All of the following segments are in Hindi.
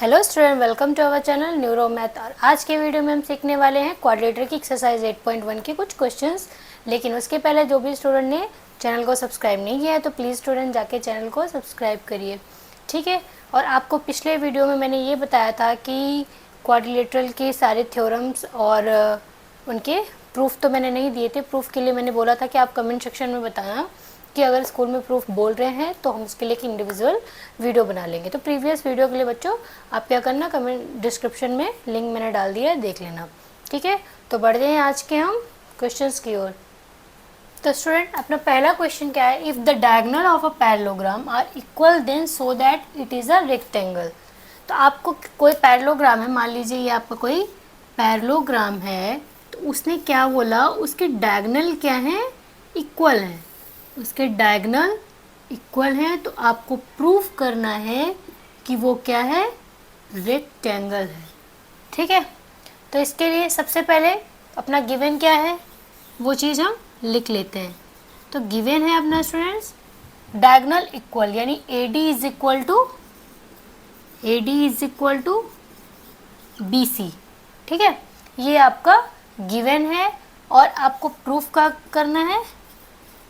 Hello student, welcome to our channel neuro math. और आज के वीडियो में हम सीखने वाले हैं क्वाड्रेटर की एक्सरसाइज 8.1 के कुछ क्वेश्चंस। लेकिन उसके पहले जो भी स्टूडेंट ने चैनल को सब्सक्राइब नहीं किया है तो प्लीज़ स्टूडेंट जाके चैनल को सब्सक्राइब करिए, ठीक है। और आपको पिछले वीडियो में मैंने ये बताया था कि क्वाड्रिलेटरल के सारे थ्योरम्स और उनके प्रूफ तो मैंने नहीं दिए थे। प्रूफ के लिए मैंने बोला था कि आप कमेंट सेक्शन में बताना कि अगर स्कूल में प्रूफ बोल रहे हैं तो हम उसके लिए एक इंडिविजुअल वीडियो बना लेंगे। तो प्रीवियस वीडियो के लिए बच्चों आप क्या करना, कमेंट डिस्क्रिप्शन में लिंक मैंने डाल दिया है, देख लेना, ठीक है। तो बढ़ते हैं आज के हम क्वेश्चंस की ओर। तो स्टूडेंट अपना पहला क्वेश्चन क्या है, if the diagonal of a parallelogram are equal then so that it is a rectangle. तो आपको कोई पैरेललोग्राम है, मान लीजिए ये आपका कोई पैरेललोग्राम है, तो उसने क्या बोला, उसके डायगोनल क्या है, इक्वल है। उसके डायगोनल इक्वल है तो आपको प्रूफ करना है कि वो क्या है, रेक्टेंगल है, ठीक है। तो इसके लिए सबसे पहले अपना गिवन क्या है वो चीज़ हम लिख लेते हैं। तो गिवन है अपना स्टूडेंट्स डायगोनल इक्वल, यानी AD is equal to BC, ठीक है। ये आपका गिवन है और आपको प्रूफ का करना है,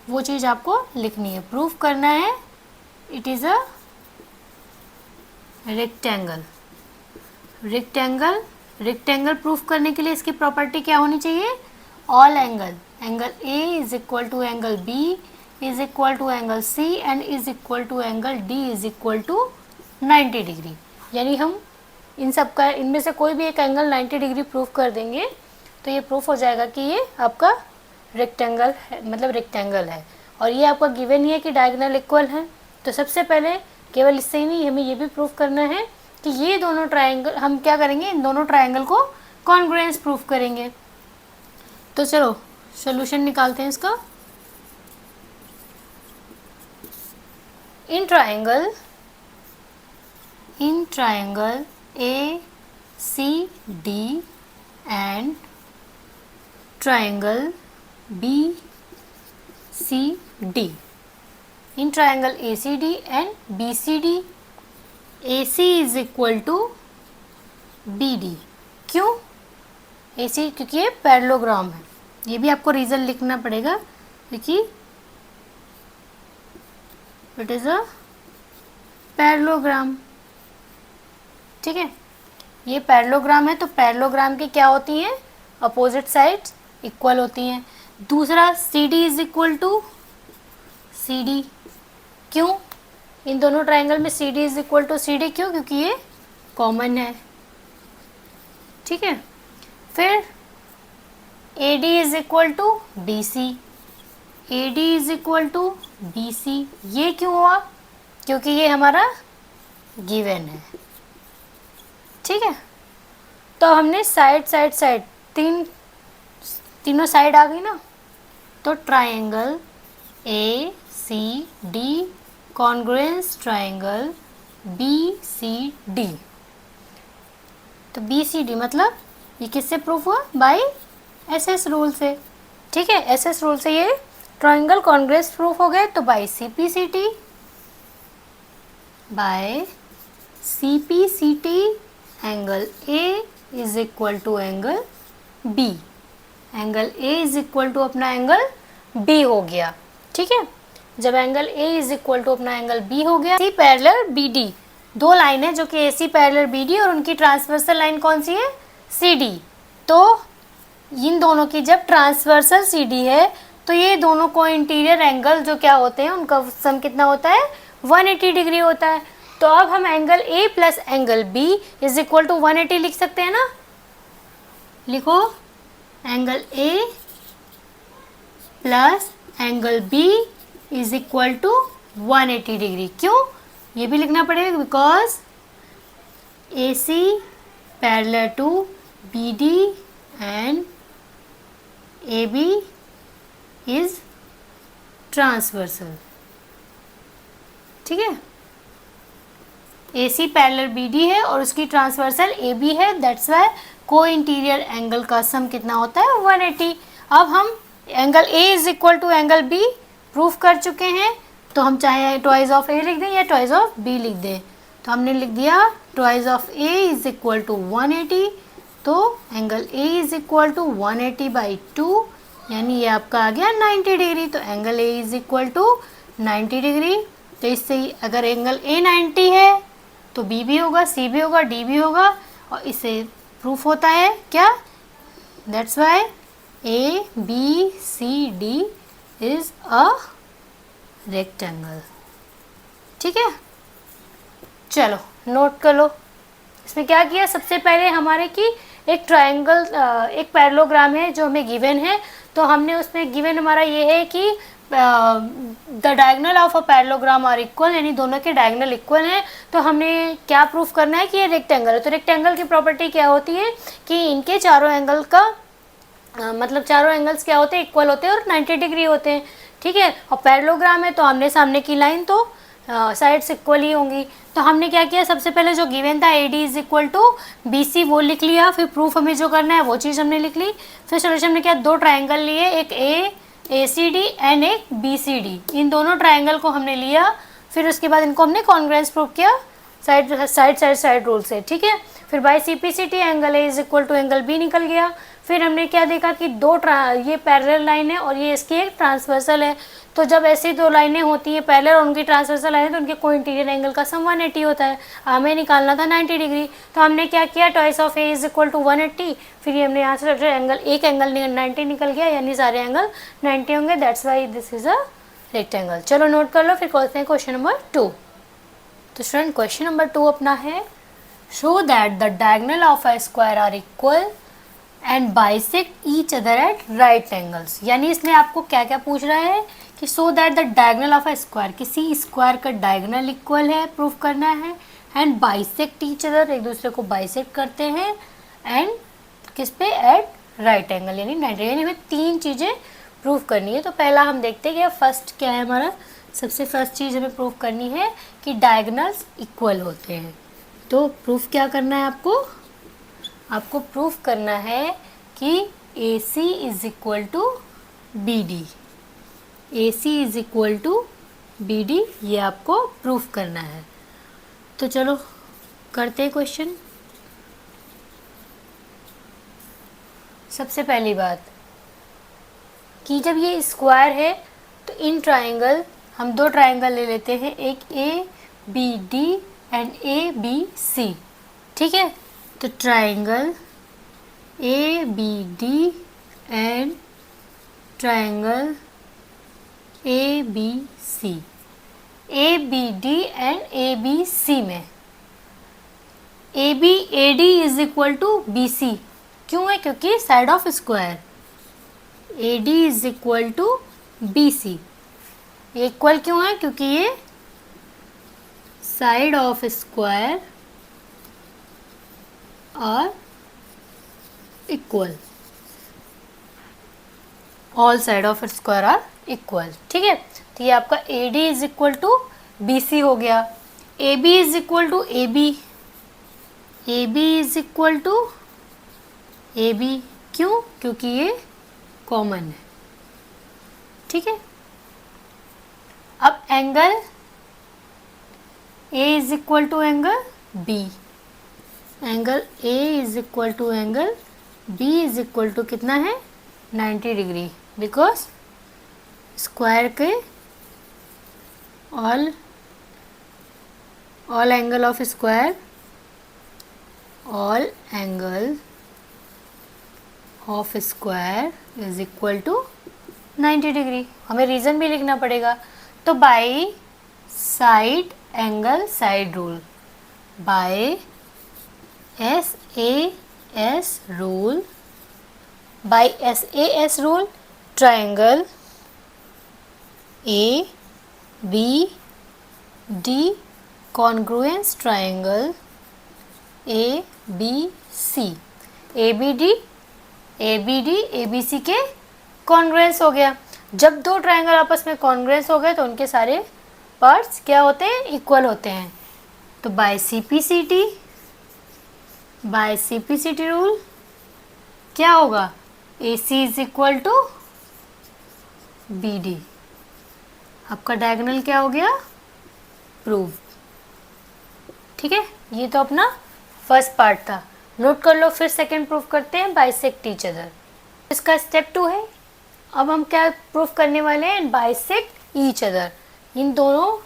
वो चीज़ आपको लिखनी है। प्रूफ करना है it is a rectangle. Rectangle proof करने के लिए इसकी प्रॉपर्टी क्या होनी चाहिए, all angle A is equal to angle B is equal to angle C and is equal to angle D is equal to 90 degree. यानी हम इन सब का, इनमें से कोई भी एक एंगल 90 डिग्री प्रूफ कर देंगे तो ये प्रूफ हो जाएगा कि ये आपका रेक्टेंगल है, मतलब रेक्टेंगल है। और ये आपका गिवन ही है कि डायगोनल इक्वल है। तो सबसे पहले केवल इससे ही नहीं, हमें ये भी प्रूफ करना है कि ये दोनों ट्रायंगल, हम क्या करेंगे, इन दोनों ट्रायंगल को कॉन्ग्रुएंस प्रूफ करेंगे। तो चलो सॉल्यूशन निकालते हैं इसका। In triangle ACD and triangle BCD, in triangle ACD and BCD, AC is equal to BD। क्यों AC? क्योंकि ये पैरेललोग्राम है। ये भी आपको रीज़न लिखना पड़ेगा क्योंकि इट इज़ अ पैरेललोग्राम, ठीक है। ये पैरेललोग्राम है तो पैरेललोग्राम की क्या होती हैं, अपोजिट साइड्स इक्वल होती हैं। दूसरा CD is equal to CD, क्यों, इन दोनों ट्रायंगल में CD is equal to CD क्यों, क्योंकि ये कॉमन है, ठीक है। फिर AD is equal to BC, ये क्यों हुआ, क्योंकि ये हमारा गिवन है, ठीक है। तो हमने साइड तीनों साइड आ गई ना। तो triangle ACD congruence triangle BCD। तो BCD मतलब ये किससे प्रूफ हुआ, बाय SS रूल से, ठीक है। SS रूल से ये ट्रायंगल कॉन्ग्रुएंस प्रूफ हो गए। तो by CPCT angle A is equal to angle B, angle A is equal to अपना एंगल B हो गया, ठीक है। जब angle A is equal to अपना एंगल B हो गया, AC पैरेलल BD, दो लाइन है जो कि AC पैरेलल BD और उनकी ट्रांसवर्सल लाइन कौन सी है, CD। तो इन दोनों की जब ट्रांसवर्सल CD है तो ये दोनों को इंटीरियर एंगल जो क्या होते हैं उनका सम कितना होता है, 180 डिग्री होता है। तो अब हम angle A plus angle B is equal to 180 लिख सकते हैं ना। लिखो angle A plus angle B is equal to 180 degree. क्यों, ये भी लिखना पड़ेगा because AC parallel to BD and AB is transversal, ठीक है। AC पैरेलल BD है और उसकी ट्रांसवर्सल AB है, दैट्स वाई को इंटीरियर एंगल का सम कितना होता है, 180। अब हम angle A is equal to angle B proof कर चुके हैं, तो हम चाहे ट्वाइस ऑफ A लिख दें या ट्वाइस ऑफ B लिख दें। तो हमने लिख दिया twice of A is equal to 180, तो angle A is equal to 180/2, यानी ये आपका आ गया 90 डिग्री। तो angle A is equal to 90 degree. तो इससे ही अगर एंगल ए 90 है तो बी भी होगा, सी भी होगा, डी भी होगा, और इसे प्रूफ होता है क्या, that's why A B C D is a rectangle. ठीक है, चलो नोट कर लो। इसमें क्या किया, सबसे पहले हमारे की एक ट्रायंगल, एक पैरेललोग्राम है जो हमें गिवन है, तो हमने उसमें गिवन हमारा ये है कि the diagonal of a parallelogram are equal, यानी दोनों के डायगोनल इक्वल हैं। तो हमने क्या प्रूफ करना है कि ये रेक्टेंगल है। तो रेक्टेंगल की प्रॉपर्टी क्या होती है कि इनके चारों एंगल का मतलब चारों एंगल्स क्या होते हैं, इक्वल होते हैं और 90 डिग्री होते हैं। ठीक है, और पैरेललोग्राम है तो आमने सामने की लाइन तो साइड्स इक्वल ही होंगी। तो हमने क्या किया, सबसे पहले जो गिवन था AD is equal to BC वो लिख लिया, फिर प्रूफ हमें जो करना है वो चीज़ हमने लिख ली। फिर सोल्यूशन में क्या, दो ट्राइंगल लिए, एक ACD एंड एक BCD, इन दोनों ट्राइंगल को हमने लिया। फिर उसके बाद इनको हमने कॉन्ग्रुएंस प्रूव किया साइड रूल से। ठीक है, फिर by CPCT angle A is equal to angle B निकल गया। फिर हमने क्या देखा कि ये पैरेलल लाइन है और ये इसकी एक ट्रांसवर्सल है। तो जब ऐसी दो लाइनें होती हैं पैरेलल और उनकी ट्रांसवर्सल लाइन है तो उनके को इंटीरियर एंगल का सम 180 होता है। हमें निकालना था 90 डिग्री, तो हमने क्या किया, twice of A is equal to 180, फिर ये हमने यहाँ से एक एंगल 90 निकल गया, यानी सारे एंगल 90 होंगे, that's why this is a rectangle. चलो नोट कर लो, फिर करते हैं क्वेश्चन नंबर 2। तो स्टूडेंट क्वेश्चन नंबर 2 अपना है, show that the diagonal of a square are equal and bisect each other at right angles. यानी इसमें आपको क्या क्या पूछ रहा है कि so that the diagonal of a square, किसी स्क्वायर का डायगोनल इक्वल है, प्रूफ करना है, एंड बाइसेक्ट ईच अदर, एक दूसरे को बाइसेक्ट करते हैं, एंड किस पे, एट राइट एंगल, यानी 90, यानी हमें तीन चीज़ें प्रूफ करनी है। तो पहला हम देखते हैं कि फर्स्ट क्या है हमारा, सबसे फर्स्ट चीज़ हमें प्रूफ करनी है कि डायगोनल्स इक्वल होते हैं। तो प्रूफ क्या करना है आपको प्रूफ करना है कि AC is equal to BD, AC is equal to BD, ये आपको प्रूफ करना है। तो चलो करते हैं क्वेश्चन। सबसे पहली बात कि जब ये स्क्वायर है तो इन ट्राइंगल, हम दो ट्राइंगल ले लेते हैं, एक ABD एंड ABC। ठीक है, तो triangle ABD and triangle ABC, ABD and ABC में AD is equal to BC, क्यों है, क्योंकि side of square, AD is equal to BC, equal क्यों है, क्योंकि ये साइड ऑफ स्क्वायर और equal, all side of square are equal. ठीक है, तो ये आपका AD is equal to BC हो गया, AB is equal to AB is equal to AB, क्यों, क्योंकि ये कॉमन है। ठीक है, अब angle A is equal to angle B, angle A is equal to angle B is equal to कितना है, 90 डिग्री, बिकॉज स्क्वायर के all angle of square, all angle of square is equal to 90 degree. हमें रीज़न भी लिखना पड़ेगा, तो by side angle side rule, by SAS rule, by SAS rule triangle ABD congruence triangle ABC, ABD ABC के कॉन्ग्रुएंस हो गया। जब दो ट्राइंगल आपस में कॉन्ग्रुएंस हो गए तो उनके सारे पार्ट्स क्या होते हैं, इक्वल होते हैं। तो बाय CPCT रूल क्या होगा, AC is equal to BD, आपका डायगोनल क्या हो गया, प्रूव। ठीक है, ये तो अपना फर्स्ट पार्ट था। नोट कर लो, फिर सेकंड प्रूफ करते हैं, बाइसेक्ट ईच अदर। इसका स्टेप 2 है। अब हम क्या प्रूफ करने वाले हैं, बाइसेक्ट ईच अदर। इन दोनों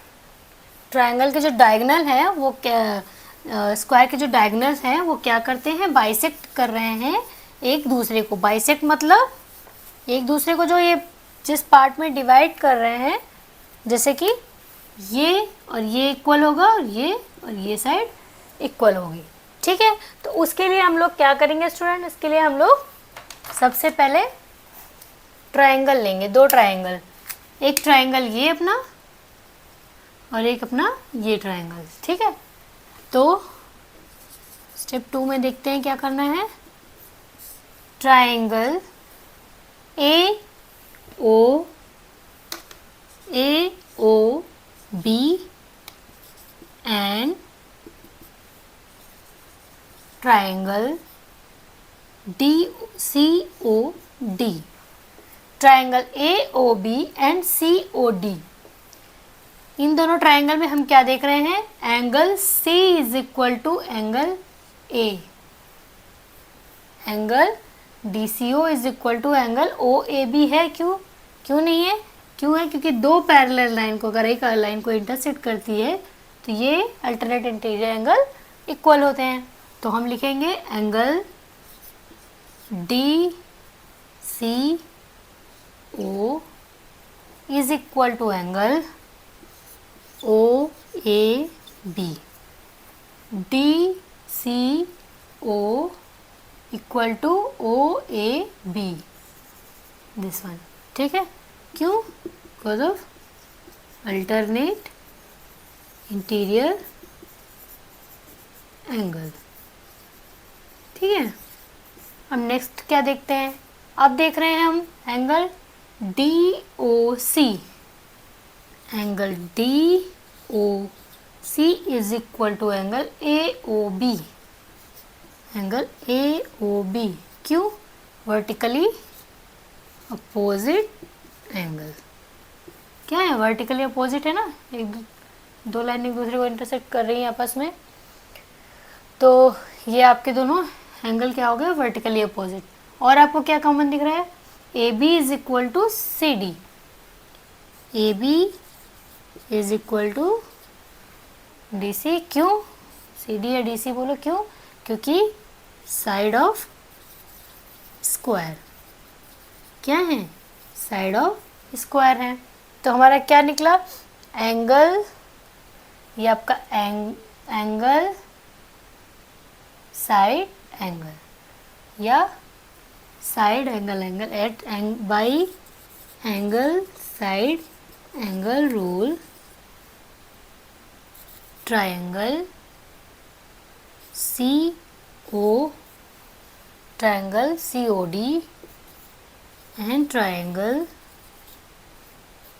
ट्रायंगल के जो डायगोनल है वो क्या, स्क्वायर के जो डायगोनल्स हैं वो क्या करते हैं, बाइसेक्ट कर रहे हैं एक दूसरे को। बाइसेक्ट मतलब एक दूसरे को जो ये जिस पार्ट में डिवाइड कर रहे हैं, जैसे कि ये और ये इक्वल होगा और ये साइड इक्वल होगी। ठीक है, तो उसके लिए हम लोग क्या करेंगे स्टूडेंट, इसके लिए हम लोग सबसे पहले ट्रायंगल लेंगे, दो ट्रायंगल। एक ट्रायंगल ये अपना और एक अपना ये ट्रायंगल। ठीक है, तो स्टेप 2 में देखते हैं क्या करना है। Triangle AO B and triangle DCOD, triangle AOB and COD। इन दोनों ट्रायंगल में हम क्या देख रहे हैं, angle C is equal to angle A, angle DCO is equal to angle OAB है। क्यों नहीं है, क्यों है, क्योंकि दो पैरेलल लाइन को अगर एक लाइन को इंटरसेक्ट करती है तो ये अल्टरनेट इंटीरियर एंगल इक्वल होते हैं। तो हम लिखेंगे angle DCO is equal to angle OAB। DCO equal to OAB, this one. ठीक है, क्यों, because of alternate interior angle. ठीक है, अब नेक्स्ट क्या देखते हैं, अब देख रहे हैं हम angle DOC। Angle DOC is equal to angle AOB, angle AOB। क्यों, वर्टिकली अपोजिट एंगल। क्या है, वर्टिकली अपोजिट है ना, दो लाइन एक दूसरे को इंटरसेक्ट कर रही हैं आपस में, तो ये आपके दोनों एंगल क्या हो गए, वर्टिकली अपोजिट। और आपको क्या कॉमन दिख रहा है, AB is equal to CD। AB is equal to DC। क्यों, CD या DC बोलो, क्यों, क्योंकि साइड ऑफ स्क्वायर क्या है, साइड ऑफ स्क्वायर है। तो हमारा क्या निकला, एंगल, ये आपका एंगल साइड एंगल या side angle at by angle side angle rule, triangle triangle COD and triangle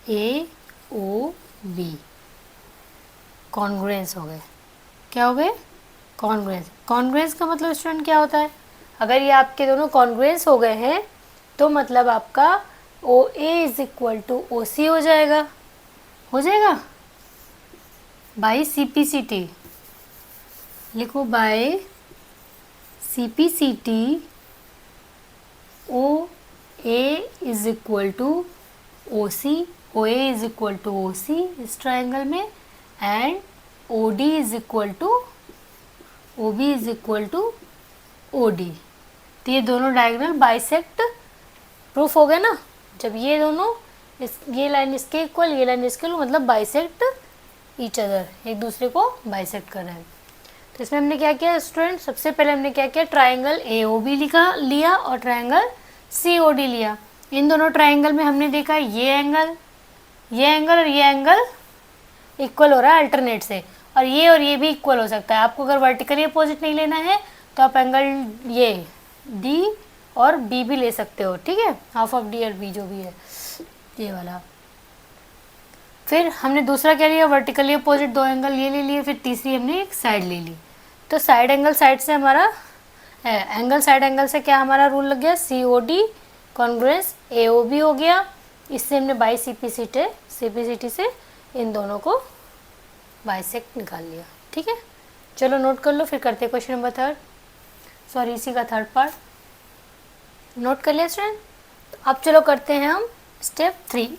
AOB congruence हो गए। क्या हो गए, कॉन्ग्रुएंस। कॉन्ग्रुएंस का मतलब स्टूडेंट क्या होता है, अगर ये आपके दोनों कॉन्ग्रुएंस हो गए हैं तो मतलब आपका OA is equal to OC हो जाएगा, बाई CPCT। लिखो by CPCT OA is equal to OC, OA is equal to OC इस ट्रायंगल में, and OD is equal to OB is equal to OD। तो ये दोनों डायगोनल बाइसेक्ट प्रूफ हो गए ना, जब ये दोनों ये लाइन इसके इक्वल, ये लाइन इसके इक्वल, मतलब बाइसेक्ट ईच अदर, एक दूसरे को बाइसेक्ट कर रहे हैं। तो इसमें हमने क्या किया स्टूडेंट, सबसे पहले हमने क्या किया, ट्रायंगल AOB लिया और ट्रायंगल COD लिया। इन दोनों ट्रायंगल में हमने देखा ये एंगल और ये एंगल इक्वल हो रहा है अल्टरनेट से, और ये भी इक्वल हो सकता है। आपको अगर वर्टिकली अपोजिट नहीं लेना है तो आप एंगल ये D और B भी ले सकते हो। ठीक है, हाफ ऑफ D और B जो भी है ये वाला। फिर हमने दूसरा क्या लिया, वर्टिकली अपोजिट दो एंगल ये ले लिए, फिर तीसरी हमने एक साइड ले ली। तो साइड एंगल साइड से हमारा एंगल साइड एंगल से क्या हमारा रूल लग गया, COD कॉन्ग्रुएंस AOB हो गया। इससे हमने बाई CPCT से इन दोनों को बाइसेक्ट निकाल लिया। ठीक है, चलो नोट कर लो, फिर करते हैं क्वेश्चन नंबर 3, सॉरी इसी का 3rd पार्ट। नोट कर लिया स्टूडेंट? अब चलो करते हैं हम स्टेप 3।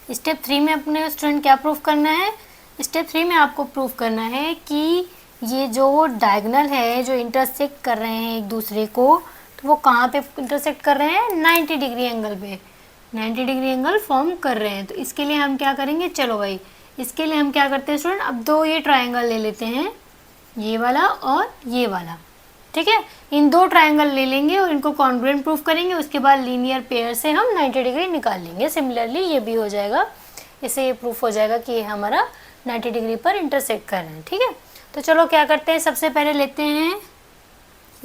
स्टेप 3 में अपने स्टूडेंट क्या प्रूफ करना है? स्टेप 3 में आपको प्रूफ करना है कि ये जो डायगोनल है जो इंटरसेक्ट कर रहे हैं एक दूसरे को, तो वो कहाँ पे इंटरसेक्ट कर रहे हैं? 90 डिग्री एंगल पे 90 डिग्री एंगल फॉर्म कर रहे हैं। तो इसके लिए हम क्या करेंगे? चलो भाई इसके लिए हम क्या करते हैं स्टूडेंट, अब 2 ये ट्रायंगल ले लेते हैं, ये वाला और ये वाला, ठीक है। इन 2 ट्रायंगल ले लेंगे और इनको कॉन्ग्रुएंट प्रूफ करेंगे, उसके बाद लीनियर पेयर से हम 90 डिग्री निकाल लेंगे। सिमिलरली ये भी हो जाएगा, इससे ये प्रूफ हो जाएगा कि ये हमारा 90 डिग्री पर इंटरसेक्ट कर रहे हैं, ठीक है। तो चलो क्या करते हैं, सबसे पहले लेते हैं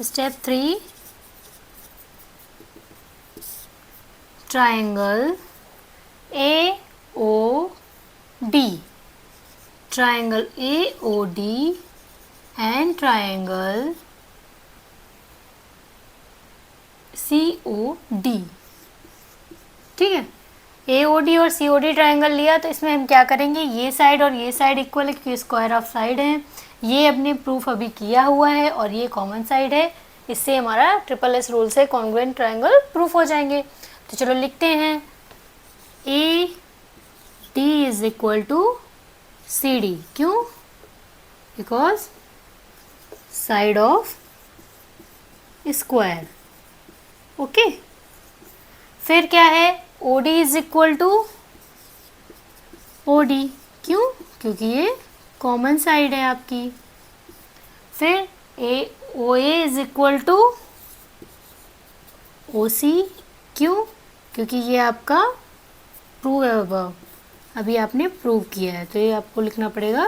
step 3, triangle AOD, triangle AOD and triangle COD, ठीक है। AOD और COD ट्रायंगल लिया तो इसमें हम क्या करेंगे, ये साइड और ये साइड इक्वल है क्योंकि स्क्वायर ऑफ साइड है। ये अपने प्रूफ अभी किया हुआ है और ये कॉमन साइड है, इससे हमारा SSS रूल से कॉन्ग्रुएंट ट्रायंगल प्रूफ हो जाएंगे। तो चलो लिखते हैं AD is equal to CD, क्यों? Because side of square, okay. फिर क्या है, OD is equal to OD, क्यों? क्योंकि ये कॉमन साइड है आपकी। फिर OA is equal to OC, क्यों? क्योंकि ये आपका प्रूव है, अबव अभी आपने प्रूव किया है, तो ये आपको लिखना पड़ेगा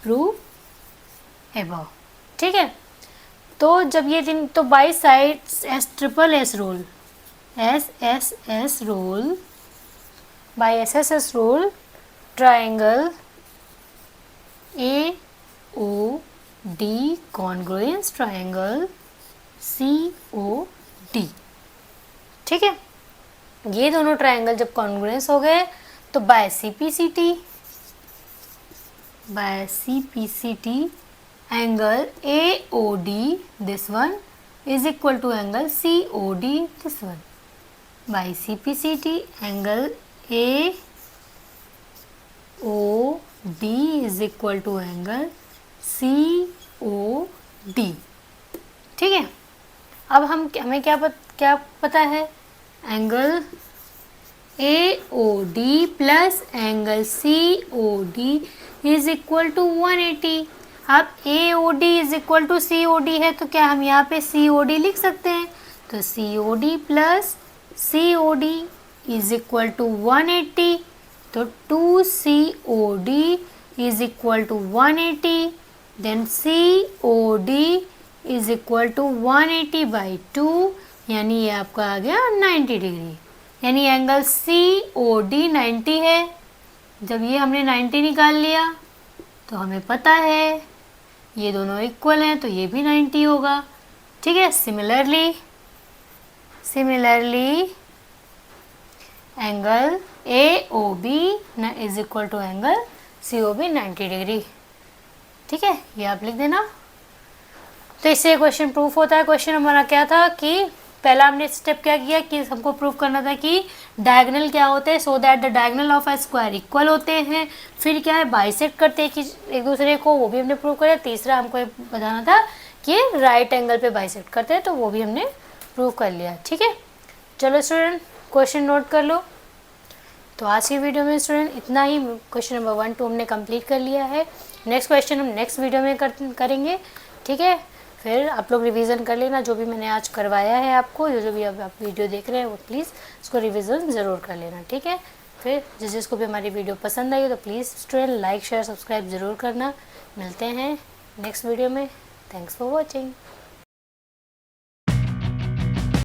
प्रूव अबव, ठीक है। तो जब ये दिन, तो by sides SSS rule, SSS rule, by SSS rule triangle AOD congruence triangle COD, ठीक है। ये दोनों ट्रायंगल जब कॉन्ग्रुएंस हो गए तो by CPCT angle AOD this one is equal to angle COD this one, by CPCT angle AOD is equal to angle COD, ठीक है। अब हमें क्या पता है, angle AOD plus angle COD is equal to 180। अब AOD is equal to COD है तो क्या हम यहाँ पे COD लिख सकते हैं? तो COD plus COD is equal to 180, तो 2COD is equal to 180, then COD is equal to 180/2, यानी ये आपका आ गया 90 डिग्री, यानी एंगल COD 90 है। जब ये हमने 90 निकाल लिया तो हमें पता है ये दोनों इक्वल हैं तो ये भी 90 होगा, ठीक है। Similarly angle AOB is equal to angle COB 90 degree, ठीक है, ये आप लिख देना। तो इससे क्वेश्चन प्रूफ होता है। क्वेश्चन हमारा क्या था कि पहला हमने स्टेप क्या किया कि हमको प्रूफ करना था कि डायगोनल क्या होते हैं, सो that the diagonal of a square equal होते हैं। फिर क्या है, बाइसेक्ट करते हैं कि एक दूसरे को, वो भी हमने प्रूव किया। तीसरा हमको बताना था कि राइट एंगल पे बाइसेक्ट करते हैं, तो वो भी हमने प्रूव कर लिया, ठीक है। चलो स्टूडेंट क्वेश्चन नोट कर लो। तो आज की वीडियो में स्टूडेंट इतना ही, क्वेश्चन नंबर 1 2 हमने कंप्लीट कर लिया है। नेक्स्ट क्वेश्चन हम नेक्स्ट वीडियो में करेंगे, ठीक है। फिर आप लोग रिवीजन कर लेना जो भी मैंने आज करवाया है आपको, जो भी अब आप वीडियो देख रहे हैं वो प्लीज़ उसको रिवीजन ज़रूर कर लेना, ठीक है। फिर जिसको भी हमारी वीडियो पसंद आई तो please student like share subscribe ज़रूर करना। मिलते हैं नेक्स्ट वीडियो में। Thanks for watching.